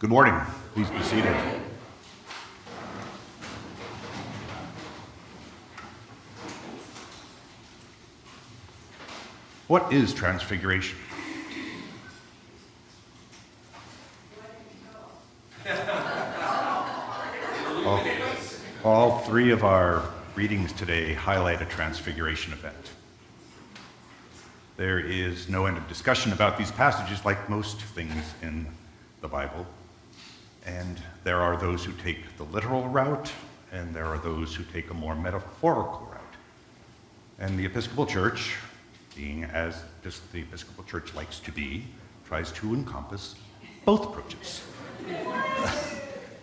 Good morning. Please be seated. What is Transfiguration? All three of our readings today highlight a Transfiguration event. There is no end of discussion about these passages, like most things in the Bible. And there are those who take the literal route, and there are those who take a more metaphorical route. And the Episcopal Church, being as the Episcopal Church likes to be, tries to encompass both approaches.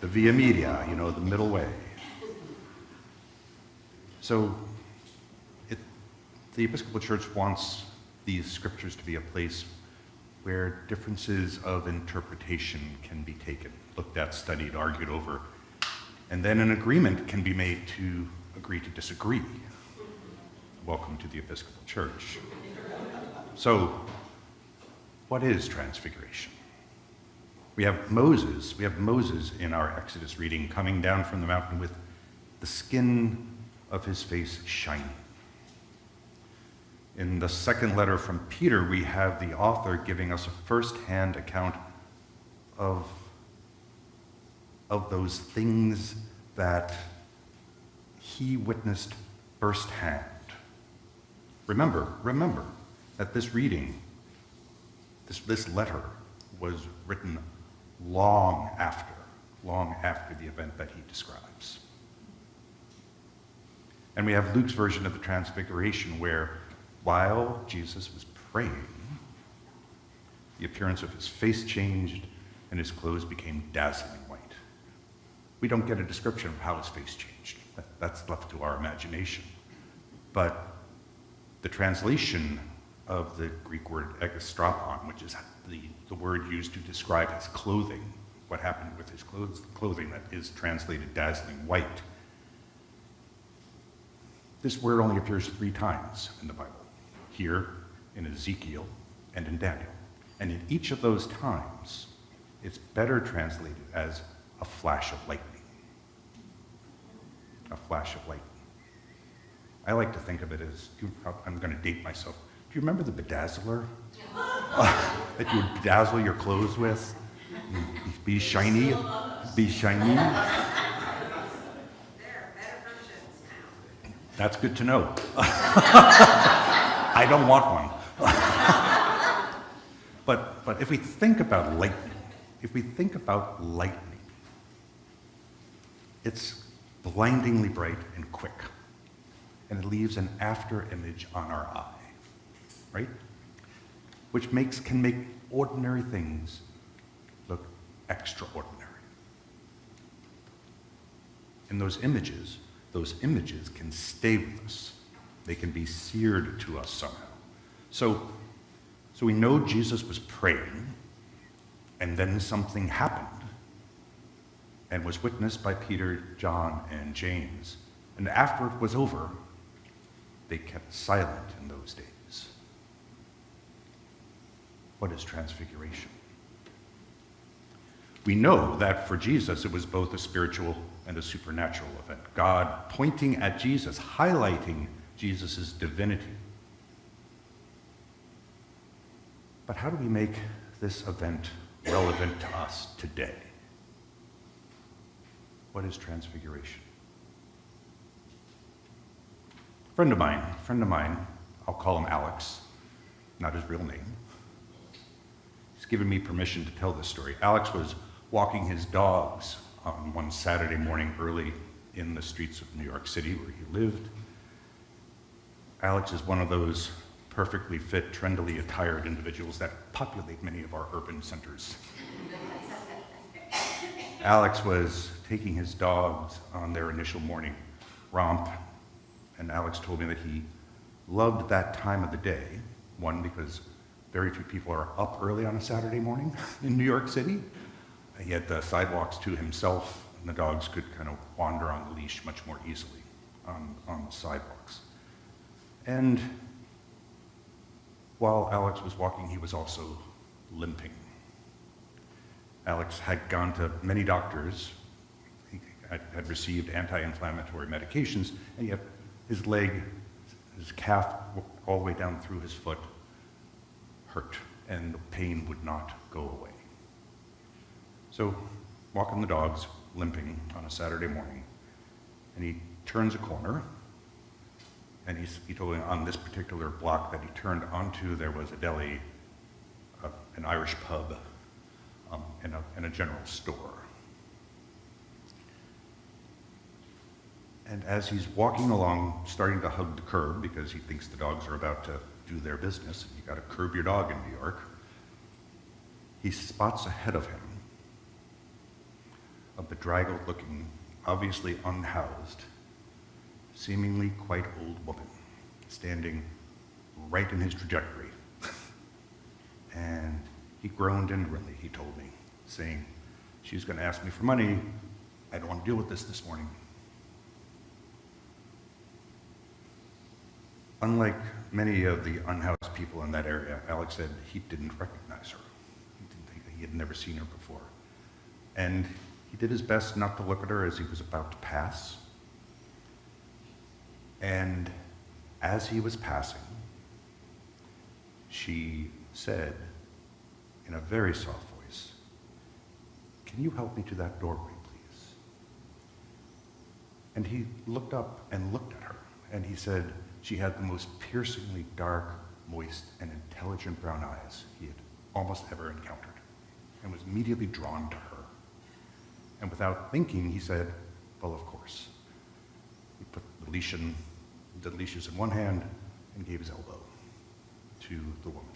The via media, the middle way. So the Episcopal Church wants these scriptures to be a place where differences of interpretation can be taken, looked at, studied, argued over, and then an agreement can be made to agree to disagree. Welcome to the Episcopal Church. So, what is Transfiguration? We have Moses in our Exodus reading coming down from the mountain with the skin of his face shining. In the second letter from Peter, we have the author giving us a first-hand account of those things that he witnessed firsthand. Remember that this reading, this letter, was written long after the event that he describes. And we have Luke's version of the Transfiguration, where while Jesus was praying, the appearance of his face changed and his clothes became dazzling white. We don't get a description of how his face changed. That's left to our imagination. But the translation of the Greek word egastropon, which is the word used to describe his clothing, what happened with his clothing that is translated dazzling white. This word only appears 3 times in the Bible. Here, in Ezekiel, and in Daniel. And in each of those times, it's better translated as a flash of lightning. A flash of lightning. I like to think of it as, I'm going to date myself. Do you remember the bedazzler? That you would bedazzle your clothes with? Be shiny? Be shiny? That's good to know. I don't want one. But if we think about lightning, it's blindingly bright and quick, and it leaves an after image on our eye, right? Which can make ordinary things look extraordinary. And those images can stay with us. They can be seared to us somehow. So we know Jesus was praying, and then something happened, and was witnessed by Peter, John, and James. And after it was over, they kept silent in those days. What is Transfiguration? We know that for Jesus, it was both a spiritual and a supernatural event. God pointing at Jesus, highlighting Jesus' divinity. But how do we make this event relevant to us today? What is Transfiguration? A friend of mine, I'll call him Alex, not his real name. He's given me permission to tell this story. Alex was walking his dogs on one Saturday morning early in the streets of New York City where he lived. Alex is one of those perfectly fit, trendily attired individuals that populate many of our urban centers. Alex was taking his dogs on their initial morning romp, and Alex told me that he loved that time of the day, one, because very few people are up early on a Saturday morning in New York City. He had the sidewalks to himself, and the dogs could kind of wander on the leash much more easily on the sidewalks. And while Alex was walking, he was also limping. Alex had gone to many doctors. He had received anti-inflammatory medications, and yet his leg, his calf, all the way down through his foot, hurt, and the pain would not go away. So, walking the dogs, limping on a Saturday morning, and he turns a corner, and he told me on this particular block that he turned onto, there was a deli, an Irish pub, and a general store. And as he's walking along, starting to hug the curb, because he thinks the dogs are about to do their business, and you gotta curb your dog in New York, he spots ahead of him a bedraggled-looking, obviously unhoused, seemingly quite old woman, standing right in his trajectory. And he groaned inwardly, he told me, saying, "She's gonna ask me for money. I don't want to deal with this morning." Unlike many of the unhoused people in that area, Alex said he didn't recognize her. He had never seen her before. And he did his best not to look at her as he was about to pass. And as he was passing, she said in a very soft voice, "Can you help me to that doorway, please?" And he looked up and looked at her, and he said she had the most piercingly dark, moist, and intelligent brown eyes he had almost ever encountered, and was immediately drawn to her. And without thinking, he said, "Well, of course." He put the leashes in one hand and gave his elbow to the woman.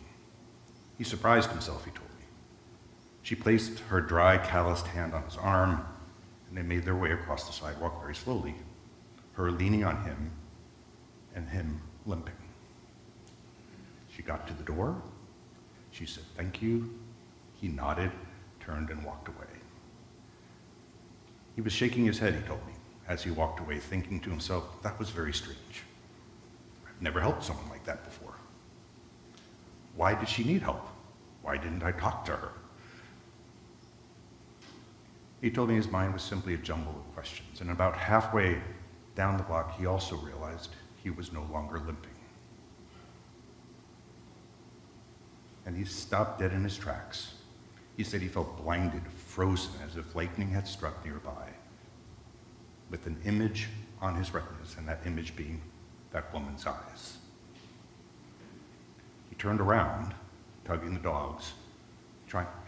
He surprised himself, he told me. She placed her dry, calloused hand on his arm, and they made their way across the sidewalk very slowly, her leaning on him and him limping. She got to the door. She said, "Thank you." He nodded, turned, and walked away. He was shaking his head, he told me, as he walked away, thinking to himself, that was very strange. I've never helped someone like that before. Why did she need help? Why didn't I talk to her? He told me his mind was simply a jumble of questions, and about halfway down the block, he also realized he was no longer limping. And he stopped dead in his tracks. He said he felt blinded, frozen, as if lightning had struck nearby, with an image on his retinas, and that image being that woman's eyes. He turned around, tugging the dogs,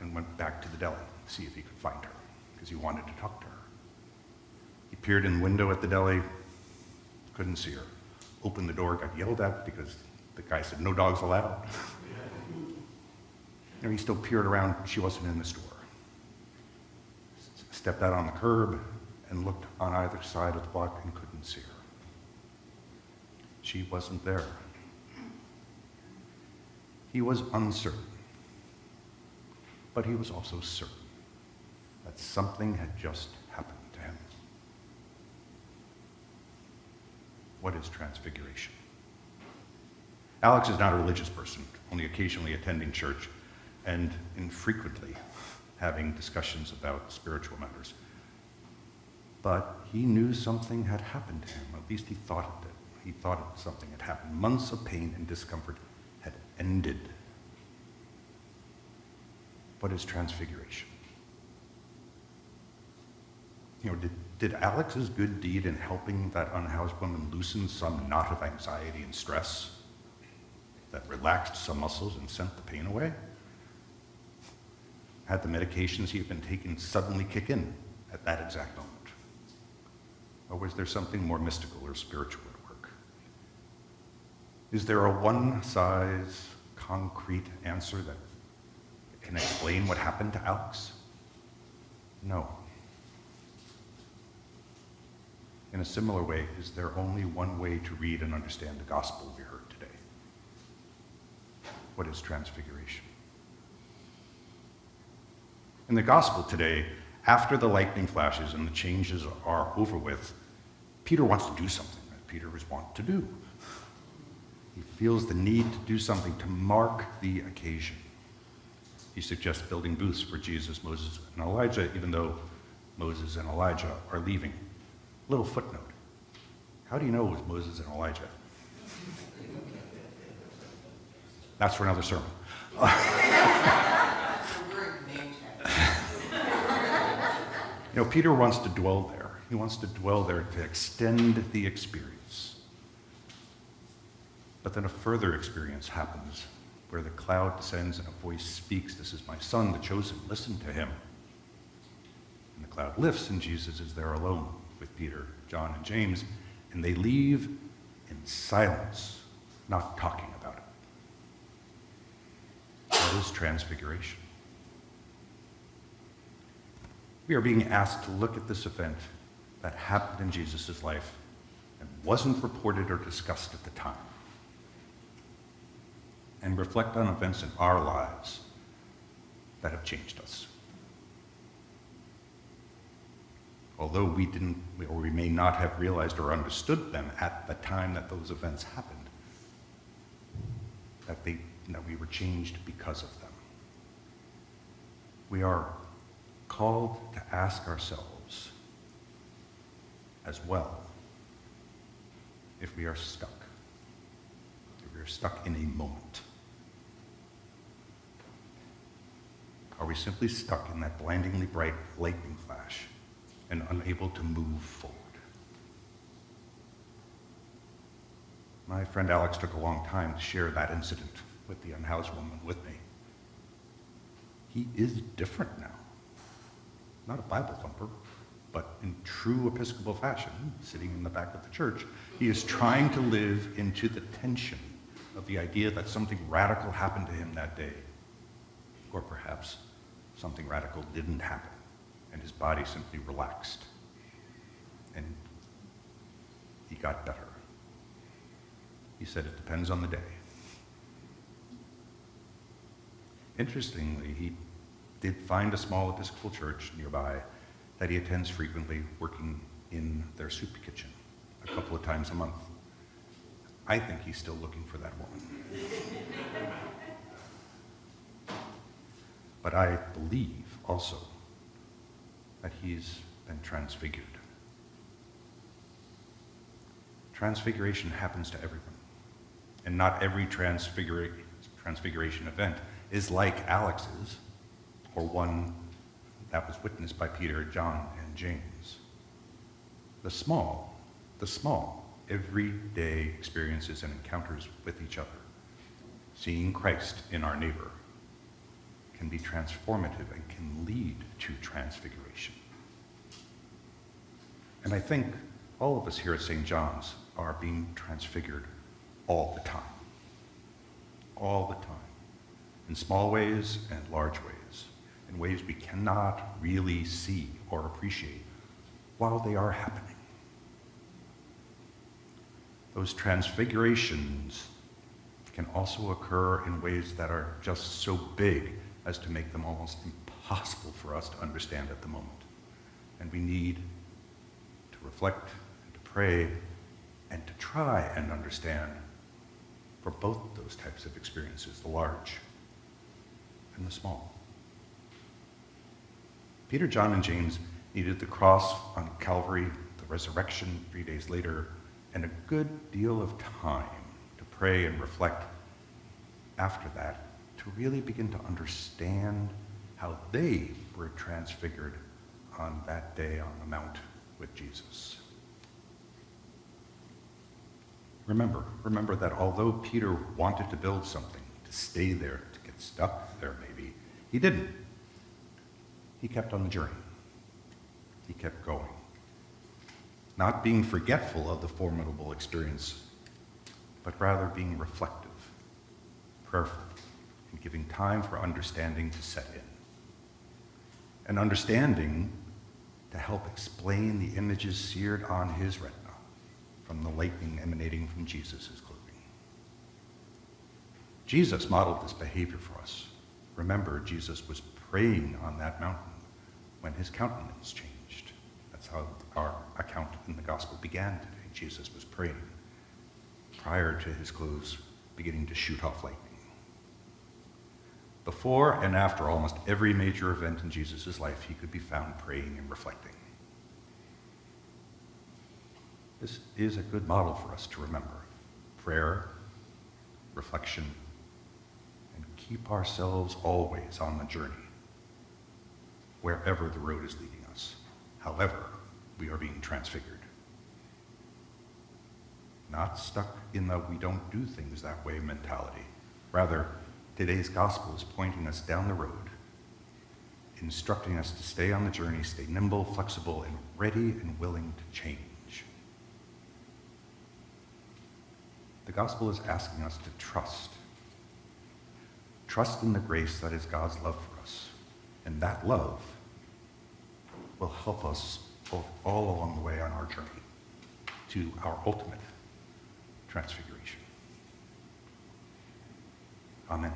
and went back to the deli to see if he could find her, because he wanted to talk to her. He peered in the window at the deli, couldn't see her. Opened the door, got yelled at because the guy said, "No dogs allowed." He still peered around, she wasn't in the store. Stepped out on the curb and looked on either side of the block and couldn't see her. She wasn't there. He was uncertain, but he was also certain that something had just happened to him. What is transfiguration? Alex is not a religious person, only occasionally attending church and infrequently having discussions about spiritual matters. But he knew something had happened to him. At least he thought it did. He thought something had happened. Months of pain and discomfort had ended. What is transfiguration? Did Alex's good deed in helping that unhoused woman loosen some knot of anxiety and stress that relaxed some muscles and sent the pain away? Had the medications he had been taking suddenly kick in at that exact moment? Or was there something more mystical or spiritual at work? Is there a one-size, concrete answer that can explain what happened to Alex? No. In a similar way, is there only one way to read and understand the gospel we heard today? What is transfiguration? In the gospel today, after the lightning flashes and the changes are over with, Peter wants to do something that Peter is wont to do. He feels the need to do something to mark the occasion. He suggests building booths for Jesus, Moses, and Elijah, even though Moses and Elijah are leaving. Little footnote. How do you know it was Moses and Elijah? That's for another sermon. Peter wants to dwell there. He wants to dwell there to extend the experience. But then a further experience happens where the cloud descends and a voice speaks, "This is my son, the chosen, listen to him." And the cloud lifts and Jesus is there alone with Peter, John, and James, and they leave in silence, not talking about it. That is transfiguration. We are being asked to look at this event that happened in Jesus' life and wasn't reported or discussed at the time, and reflect on events in our lives that have changed us. Although we didn't, or we may not have realized or understood them at the time that those events happened, that we were changed because of them. We are called to ask ourselves as well if we are stuck, if we are stuck in a moment. Are we simply stuck in that blindingly bright lightning flash and unable to move forward? My friend Alex took a long time to share that incident with the unhoused woman with me. He is different now. Not a Bible thumper, but in true Episcopal fashion, sitting in the back of the church, he is trying to live into the tension of the idea that something radical happened to him that day. Or perhaps something radical didn't happen, and his body simply relaxed. And he got better. He said it depends on the day. Interestingly, he did find a small Episcopal church nearby that he attends frequently, working in their soup kitchen a couple of times a month. I think he's still looking for that woman. But I believe also that he's been transfigured. Transfiguration happens to everyone. And not every transfiguration event is like Alex's, or one that was witnessed by Peter, John, and James. The small, everyday experiences and encounters with each other, seeing Christ in our neighbor, can be transformative and can lead to transfiguration. And I think all of us here at St. John's are being transfigured all the time. All the time. In small ways and large ways. In ways we cannot really see or appreciate while they are happening. Those transfigurations can also occur in ways that are just so big as to make them almost impossible for us to understand at the moment. And we need to reflect and to pray and to try and understand for both those types of experiences, the large and the small. Peter, John, and James needed the cross on Calvary, the resurrection 3 days later, and a good deal of time to pray and reflect after that to really begin to understand how they were transfigured on that day on the Mount with Jesus. Remember that although Peter wanted to build something, to stay there, to get stuck there maybe, he didn't. He kept on the journey. He kept going. Not being forgetful of the formidable experience, but rather being reflective, prayerful, and giving time for understanding to set in. And understanding to help explain the images seared on his retina from the lightning emanating from Jesus' clothing. Jesus modeled this behavior for us. Remember, Jesus was praying on that mountain when his countenance changed. That's how our account in the gospel began today. Jesus was praying prior to his clothes beginning to shoot off lightning. Before and after almost every major event in Jesus' life, he could be found praying and reflecting. This is a good model for us to remember. Prayer, reflection, and keep ourselves always on the journey, wherever the road is leading us, however we are being transfigured. Not stuck in the we don't do things that way mentality. Rather, today's gospel is pointing us down the road, instructing us to stay on the journey, stay nimble, flexible, and ready and willing to change. The gospel is asking us to trust. Trust in the grace that is God's love for us. And that love will help us all along the way on our journey to our ultimate transfiguration. Amen.